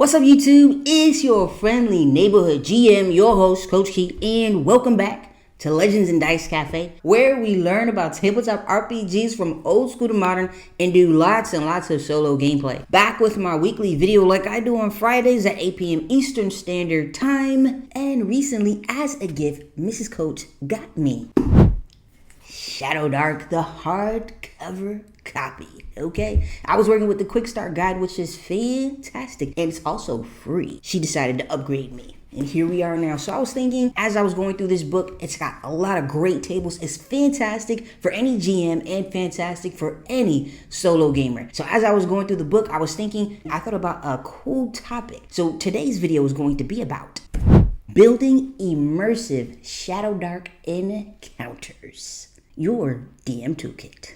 What's up, YouTube? It's your friendly neighborhood GM, your host, Coach Keith, and welcome back to Legends and Dice Cafe, where we learn about tabletop RPGs from old school to modern and do lots and lots of solo gameplay. Back with my weekly video like I do on Fridays at 8 p.m. Eastern Standard Time, and recently, as a gift, Mrs. Coach got me Shadowdark, the hardcover copy. Okay, I was working with the quick start guide, which is fantastic, and it's also free. She decided to upgrade me, and here we are now. So I was thinking, as I was going through this book, it's got a lot of great tables. It's fantastic for any GM and fantastic for any solo gamer. So as I was going through the book, I was thinking, I thought about a cool topic. So today's video is going to be about building immersive Shadowdark encounters. Your DM toolkit.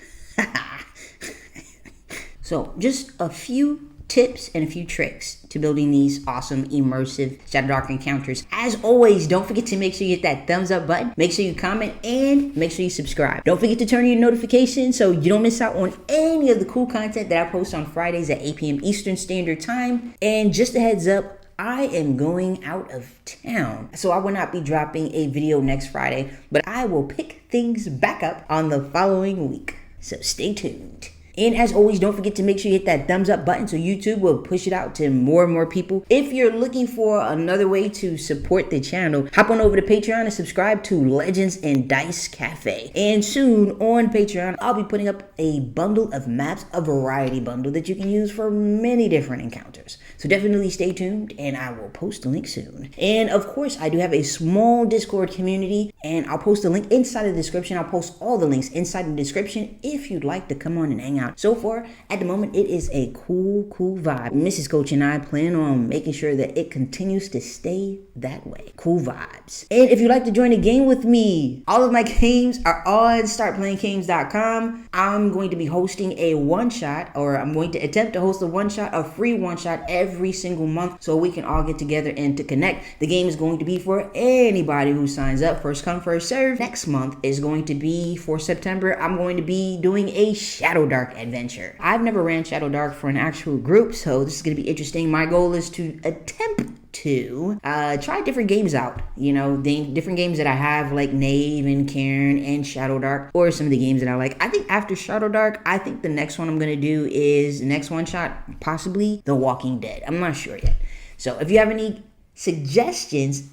So just a few tips and a few tricks to building these awesome immersive Shadowdark encounters. As always, don't forget to make sure you hit that thumbs up button. Make sure you comment and make sure you subscribe. Don't forget to turn on your notifications so you don't miss out on any of the cool content that I post on Fridays at 8 p.m. Eastern Standard Time. And just a heads up, I am going out of town, so I will not be dropping a video next Friday, but I will pick things back up on the following week. So stay tuned. And as always, don't forget to make sure you hit that thumbs up button so YouTube will push it out to more and more people. If you're looking for another way to support the channel, hop on over to Patreon and subscribe to Legends and Dice Cafe. And soon on Patreon, I'll be putting up a bundle of maps, a variety bundle that you can use for many different encounters. So definitely stay tuned, and I will post a link soon. And of course, I do have a small Discord community, and I'll post a link inside the description. I'll post all the links inside the description if you'd like to come on and hang out. So far, at the moment, it is a cool vibe. Mrs. Coach and I plan on making sure that it continues to stay that way. Cool vibes. And if you'd like to join a game with me, all of my games are on startplayinggames.com. I'm going to be hosting a one-shot, or I'm going to attempt to host a one-shot, a free one-shot every single month so we can all get together and to connect. The game is going to be for anybody who signs up. First come, first serve. Next month is going to be for September. I'm going to be doing a Shadowdark adventure. I've never ran Shadowdark for an actual group, so this is going to be interesting. My goal is to attempt to try different games out. You know, the different games that I have, like Knave and Cairn and Shadowdark, or some of the games that I like. I think after Shadowdark, I think the next one I'm going to do is, next one shot, possibly The Walking Dead. I'm not sure yet. So if you have any suggestions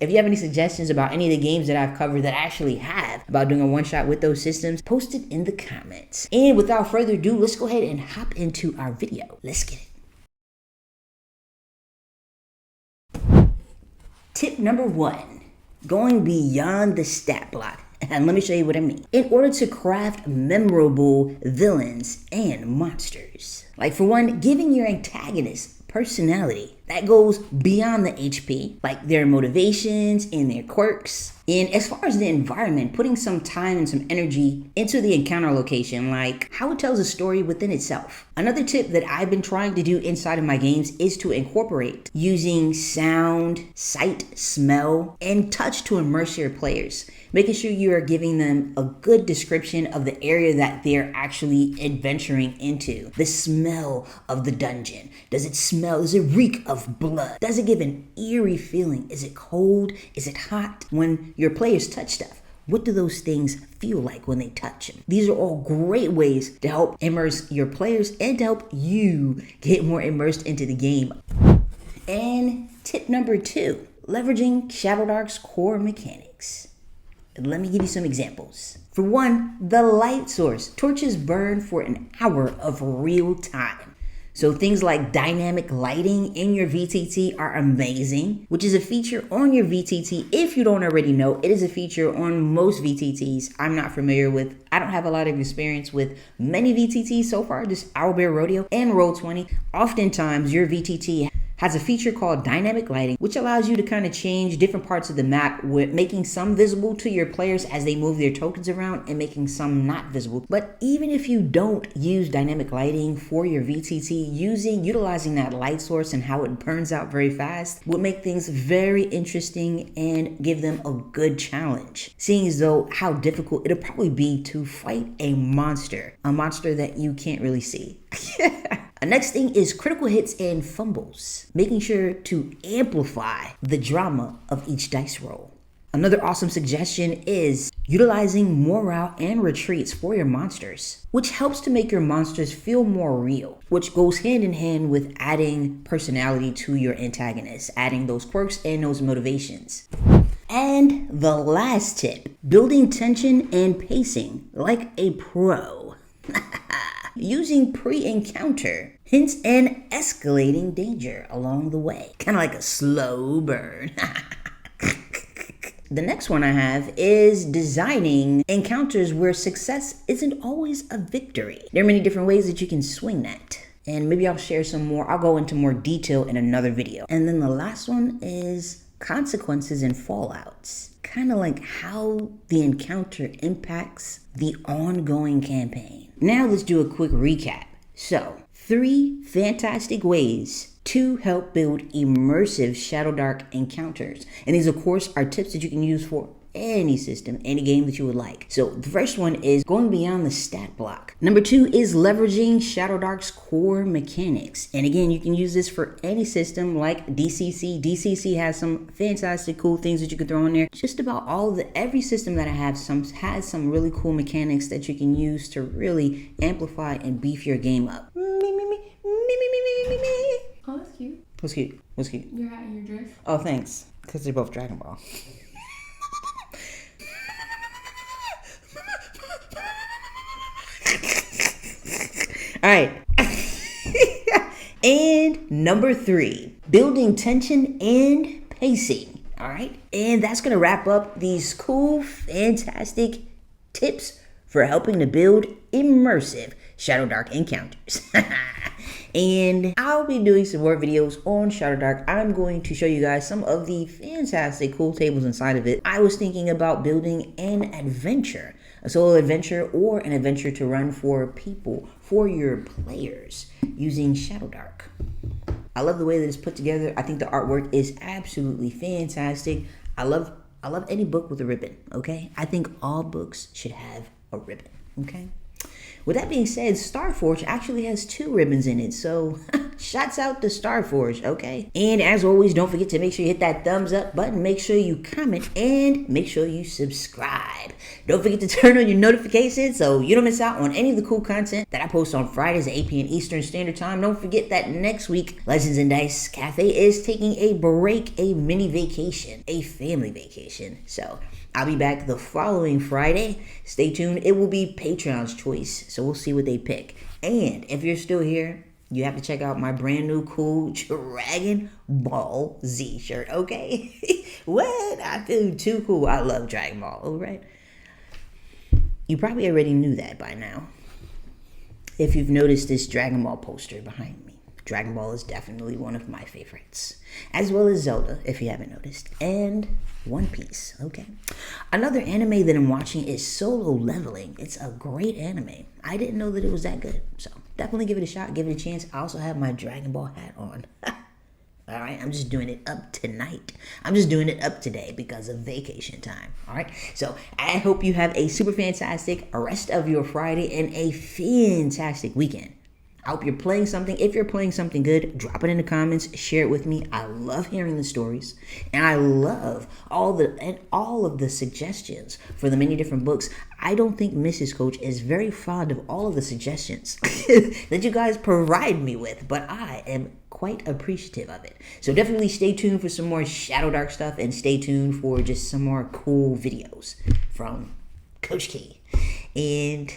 about any of the games that I've covered that I actually have about doing a one-shot with those systems, post it in the comments. And without further ado, let's go ahead and hop into our video. Let's get it. Tip number 1, going beyond the stat block. And let me show you what I mean. In order to craft memorable villains and monsters. Like, for one, giving your antagonist personality that goes beyond the HP, like their motivations and their quirks. And as far as the environment, putting some time and some energy into the encounter location, like how it tells a story within itself. Another tip that I've been trying to do inside of my games is to incorporate using sound, sight, smell, and touch to immerse your players, making sure you are giving them a good description of the area that they're actually adventuring into. The smell of the dungeon. Does it smell? Does it reek of blood? Does it give an eerie feeling? Is it cold? Is it hot? When your players touch stuff, what do those things feel like when they touch them? These are all great ways to help immerse your players and to help you get more immersed into the game. And tip number 2, leveraging Shadowdark's core mechanics. Let me give you some examples. For one, the light source. Torches burn for an hour of real time. So things like dynamic lighting in your VTT are amazing, which is a feature on your VTT. If you don't already know, it is a feature on most VTTs. I'm not familiar with, I don't have a lot of experience with many VTTs so far, just Owlbear Rodeo and Roll20. Oftentimes your VTT has a feature called dynamic lighting, which allows you to kind of change different parts of the map, with making some visible to your players as they move their tokens around and making some not visible. But even if you don't use dynamic lighting for your VTT, utilizing that light source and how it burns out very fast will make things very interesting and give them a good challenge. Seeing as though how difficult it'll probably be to fight a monster that you can't really see. Next thing is critical hits and fumbles, making sure to amplify the drama of each dice roll. Another awesome suggestion is utilizing morale and retreats for your monsters, which helps to make your monsters feel more real, which goes hand in hand with adding personality to your antagonists, adding those quirks and those motivations. And the last tip, building tension and pacing like a pro. Using pre-encounter hints and escalating danger along the way. Kind of like a slow burn. The next one I have is designing encounters where success isn't always a victory. There are many different ways that you can swing that. And maybe I'll share some more. I'll go into more detail in another video. And then the last one is consequences and fallouts. Kind of like how the encounter impacts the ongoing campaign. Now let's do a quick recap. So, 3 fantastic ways to help build immersive Shadowdark encounters. And these, of course, are tips that you can use for any system, any game that you would like. So the first one is going beyond the stat block. Number 2 is leveraging Shadowdark's core mechanics. And again, you can use this for any system like DCC. DCC has some fantastic cool things that you can throw in there. Just about every system that I have has some really cool mechanics that you can use to really amplify and beef your game up. Oh, that's cute. What's cute? What's cute? Your hat and your dress. Oh, thanks. Because they're both Dragon Ball. All right. And number 3, building tension and pacing. All right. And that's going to wrap up these cool, fantastic tips for helping to build immersive Shadowdark encounters. And I'll be doing some more videos on Shadowdark. I'm going to show you guys some of the fantastic cool tables inside of it. I was thinking about building an adventure, a solo adventure or an adventure to run for people, for your players, using Shadowdark. I love the way that it's put together. I think the artwork is absolutely fantastic. I love any book with a ribbon, okay? I think all books should have a ribbon, okay? With that being said, Starforge actually has 2 ribbons in it, so shouts out to Starforge, okay? And as always, don't forget to make sure you hit that thumbs up button, make sure you comment, and make sure you subscribe. Don't forget to turn on your notifications so you don't miss out on any of the cool content that I post on Fridays at 8 p.m. Eastern Standard Time. Don't forget that next week, Legends and Dice Cafe is taking a break, a mini vacation, a family vacation. So I'll be back the following Friday. Stay tuned. It will be Patreon's choice, so we'll see what they pick. And if you're still here, you have to check out my brand new cool Dragon Ball Z shirt, okay? What? I feel too cool. I love Dragon Ball, all right? You probably already knew that by now. If you've noticed this Dragon Ball poster behind me. Dragon Ball is definitely one of my favorites. As well as Zelda, if you haven't noticed. And One Piece, okay? Another anime that I'm watching is Solo Leveling. It's a great anime. I didn't know that it was that good. So definitely give it a shot, give it a chance. I also have my Dragon Ball hat on. All right, I'm just doing it up tonight. I'm just doing it up today because of vacation time. All right, so I hope you have a super fantastic rest of your Friday and a fantastic weekend. I hope you're playing something. If you're playing something good, drop it in the comments. Share it with me. I love hearing the stories, and I love all of the suggestions for the many different books. I don't think Mrs. Coach is very fond of all of the suggestions that you guys provide me with, but I am quite appreciative of it. So definitely stay tuned for some more Shadowdark stuff, and stay tuned for just some more cool videos from Coach Key. And